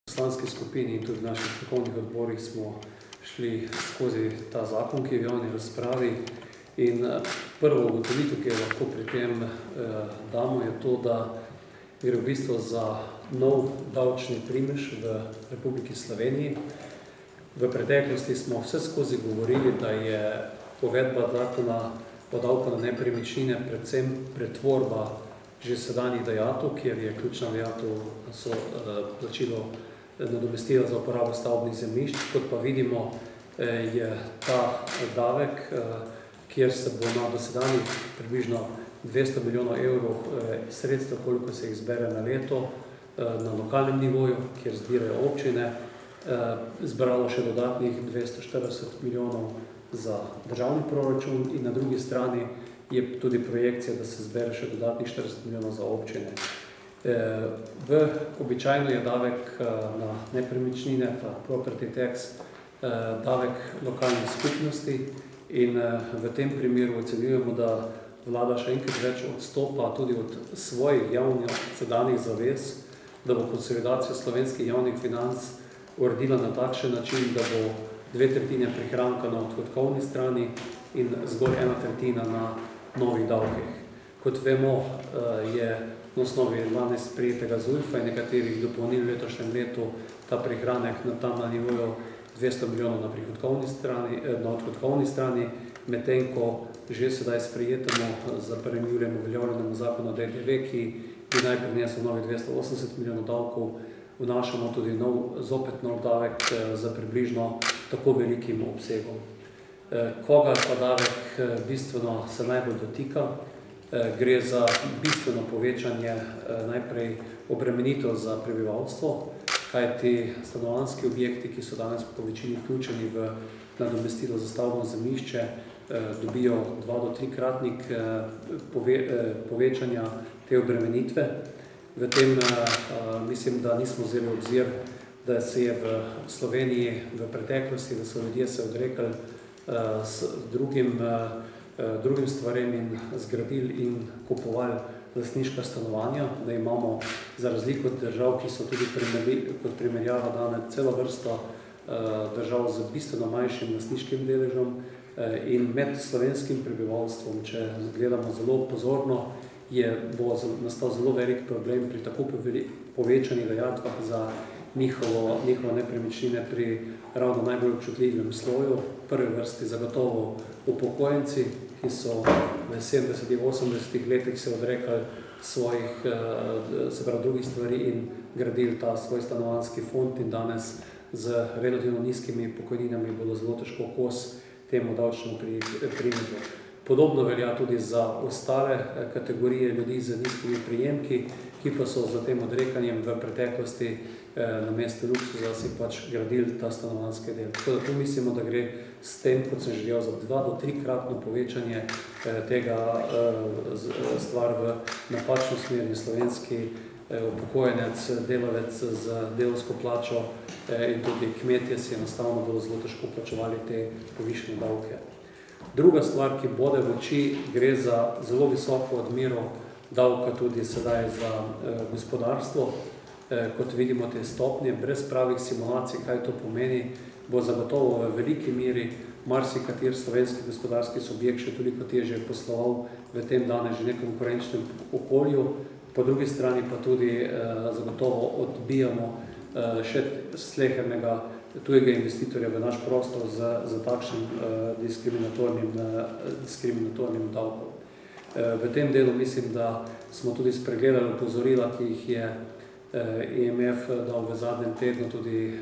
poslanski skupini in tudi v naših strokovnih odborih smo šli skozi ta zakon, ki je v javni razpravi. In prvo ugotovitev, ki jo lahko pri tem damo, je to, da gre v bistvu za nov davčni primež v Republiki Sloveniji. V preteklosti smo vse skozi govorili, da je uvedba zakona o davku na nepremičnine predvsem pretvorba že sedanjih dajatev, kjer je ključna dajatev plačilo nadomestila za uporabo stavbnih zemljišč. Kot pa vidimo, je ta davek, kjer se bo na dosedanjih približno 200 milijonov evrov sredstev, koliko se jih zbere na leto na lokalnem nivoju, kjer zbirajo občine, zbralo še dodatnih 240 milijonov za državni proračun in na drugi strani je tudi projekcija, da se zbere še dodatnih 40 milijonov za občine. Običajno je davek na nepremičnine, ta property tax, davek lokalnih skupnosti in v tem primeru ocenjujemo, da vlada še enkrat več odstopa tudi od svojih javnih sedanjih zavez, da bo konsolidacijo slovenskih javnih financ uredila na takšen način, da bo 2/3 prihranka na odhodkovni strani in zgolj 1/3 na novih davkih. Kot vemo, je na osnovi lani sprejetega ZUJF-a in nekaterih dopolnil v letošnjem letu ta prihranek tam na nivoju 200 milijonov na odhodkovni strani, medtem ko že sedaj sprejetemu za 1. julijem uveljavljenemu zakonu o DDV, ki bi naj prinesel novih 280 milijonov davkov, vnašamo tudi zopet nov davek za približno tako velikim obsegom. Koga pa davek bistveno se najbolj dotika? Gre za bistveno povečanje najprej obremenitev za prebivalstvo, kajti stanovanjski objekti, ki so danes po večini vključeni v nadomestilo za stavbno zemljišče, dobijo 2- do 3-kratnik povečanja te obremenitve. V tem mislim, da nismo vzeli v obzir, da se je v Sloveniji v preteklosti, da so ljudje se odrekali s drugim stvarem in zgradili in kupovali lastniška stanovanja, da imamo za razliko od držav, ki so tudi kot primerjava dane celo vrsto držav z bistveno manjšim lastniškim deležem in med slovenskim prebivalstvom, če gledamo zelo pozorno, bo nastal zelo velik problem pri tako povečanih dajatvah za njihove nepremičnine pri ravno najbolj občutljivem sloju. V prvi vrsti zagotovo upokojenci, ki so v 70-ih, 80-ih letih se odrekali svojih drugih stvari in gradili ta svoj stanovanjski fond in danes z relativno nizkimi pokojninami bodo zelo težko kos temu davčnemu primežu. Podobno velja tudi za ostale kategorije ljudi z nizkimi prijemki, ki pa so za tem odrekanjem v preteklosti namesto luksuza si pač gradili ta stanovanjski del. Tako da tu mislimo, da gre s tem, kot sem želel, za 2- do 3-kratno povečanje tega stvar v napačno smer in slovenski upokojenec, delavec z delavsko plačo in tudi kmetje si enostavno bodo zelo težko plačevali te povišene davke. Druga stvar, ki bode v oči, gre za zelo visoko odmero davka tudi sedaj za gospodarstvo. Kot vidimo te stopnje, brez pravih simulacij, kaj to pomeni, bo zagotovo v veliki meri marsikateri slovenski gospodarski subjekt še toliko težje posloval v tem danes že nekonkurenčnem okolju. Po drugi strani pa tudi zagotovo odbijamo še slehernega tujega investitorja v naš prostor z takšnim diskriminatornim davkom. V tem delu mislim, da smo tudi spregledali opozorila, ki jih je IMF dal v zadnjem tednu tudi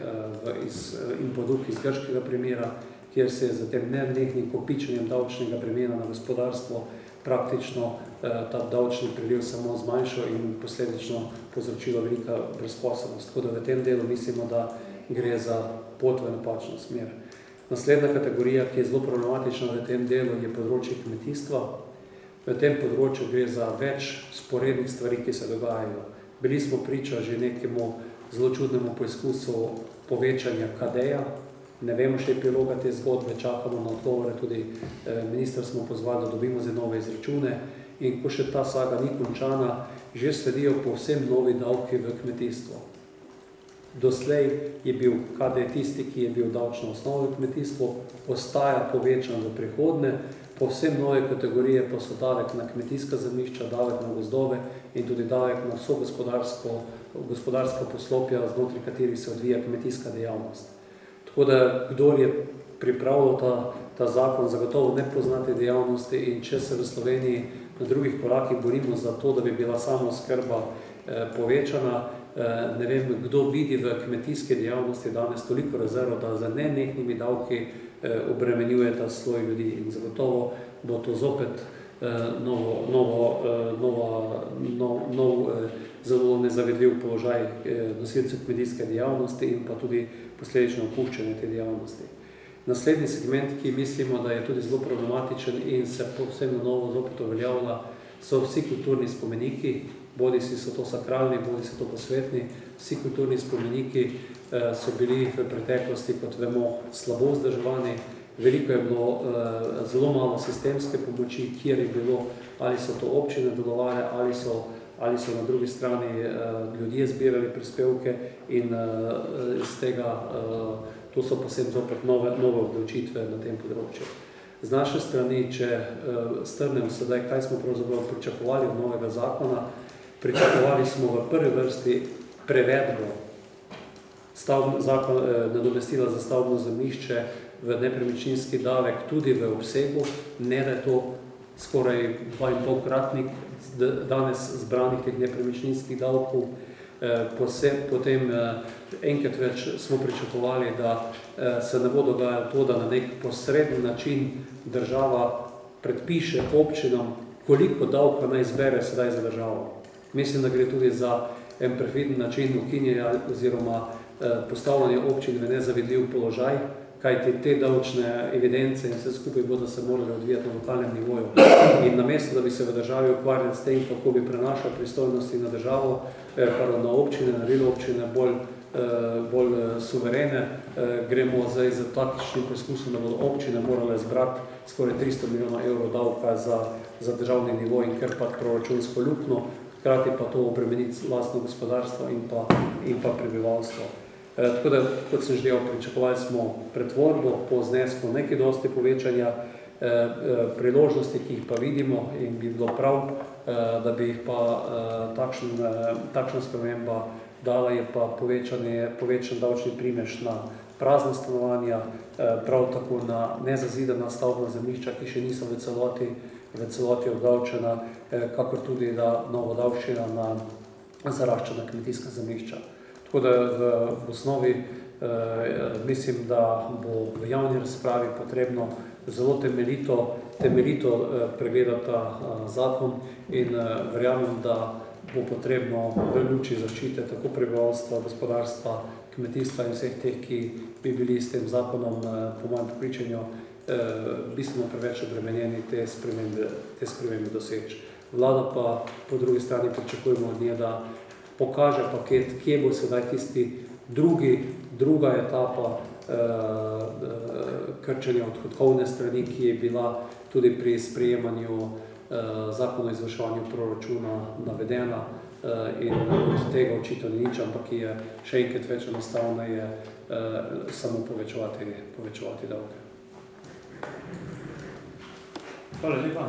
in poduk iz grškega primera, kjer se je za tem nenehnim kopičenjem davčnega bremena na gospodarstvo praktično ta davčni priliv samo zmanjšal in posledično povzročilo velika brezposelnost. Tako da v tem delu mislimo, da gre za pot v napačno smer. Naslednja kategorija, ki je zelo problematična v tem delu, je področje kmetijstva. V tem področju gre za več sporednih stvari, ki se dogajajo. Bili smo priča že nekemu zelo čudnemu poizkusu povečanja KD-ja. Ne vemo še epiloga te zgodbe, čakamo na odgovore, tudi minister smo pozvali, da dobimo zdaj nove izračune in ko še ta saga ni končana, že sledijo povsem novi davki v kmetijstvo. Doslej je bil KD tisti, ki je bil davčno osnovno kmetijstvo, ostaja povečan v prihodnje, povsem nove kategorije pa so davek na kmetijska zemljišča, davek na gozdove in tudi davek na vso gospodarska poslopja, znotraj katerih se odvija kmetijska dejavnost. Tako da, kdor je pripravil ta zakon, zagotovo ne pozna te dejavnosti in če se v Sloveniji na drugih korakih borimo za to, da bi bila samooskrba povečana, ne vem, kdo vidi v kmetijske dejavnosti danes toliko rezerv, da za nenehnimi davki obremenjuje ta sloj ljudi in zagotovo bo to zopet nov zelo nezavedljiv položaj nosilcev kmetijske dejavnosti in pa tudi posledično opuščanje te dejavnosti. Naslednji segment, ki mislimo, da je tudi zelo problematičen in se povsem na novo zopet uveljavlja, so vsi kulturni spomeniki, bodisi so to sakralni, bodisi to posvetni. Vsi kulturni spomeniki so bili v preteklosti, kot vemo, slabo vzdrževani. Veliko je bilo zelo malo sistemske pomoči, kjer je bilo, ali so to občine delovale, ali so na drugi strani ljudje zbirali prispevke in iz tega to so posem zopet nove obdavčitve na tem področju. Z naše strani, če strnem sedaj, kaj smo pravzaprav pričakovali od novega zakona, pričakovali smo v prvi vrsti prevedbo nadomestila za stavbno zemljišče v nepremičninski davek tudi v obsegu, ne da je to skoraj 2,5-kratnik danes zbranih teh nepremičninskih davkov. Potem enkrat več smo pričakovali, da se ne bo dogajalo to, da na nek posreden način država predpiše občinam, koliko davka naj zbere sedaj za državo. Mislim, da gre tudi za en perfiden način ukinjanja oziroma postavljanja občin v nezavidljiv položaj, kajti te davčne evidence in vse skupaj bodo se morali odvijati na lokalnem nivoju. In namesto, da bi se v državi ukvarjali s tem, kako bi prenašali pristojnosti na državo, na občine, naredili občine bolj suverene, gremo zdaj za takšnim preizkusom, da bodo občine morale zbrati skoraj 300 milijonov evrov davka za državni nivo in krpati proračunsko luknjo, hkrati pa to obremeniti lastno gospodarstvo in pa prebivalstvo. Tako da, kot sem že dejal, pričakovali smo pretvorbo po znesku nekaj dosti povečanja, priložnosti, ki jih pa vidimo in bi bilo prav, da bi jih pa takšna sprememba dala, je pa povečan davčni primež na prazna stanovanja, prav tako na nezazidana stavbna zemljišča, ki še niso v celoti obdavčena, kakor tudi da novo davščina na zaraščena kmetijska zemljišča. Tako da v osnovi mislim, da bo v javni razpravi potrebno zelo temeljito pregledati ta zakon in verjamem, da bo potrebno v luči zaščite tako prebivalstva, gospodarstva, kmetijstva in vseh teh, ki bi bili s tem zakonom, po mojem prepričanju, bistveno preveč obremenjeni te spremembe doseči. Vlada pa po drugi strani pričakujemo od nje, da pokaže paket, kje bo sedaj tisti druga etapa krčenja odhodkovne strani, ki je bila tudi pri sprejemanju zakona o izvrševanju proračuna navedena in od tega očitno ni nič, ampak je še enkrat več enostavno je samo povečevati davke. Hvala lepa.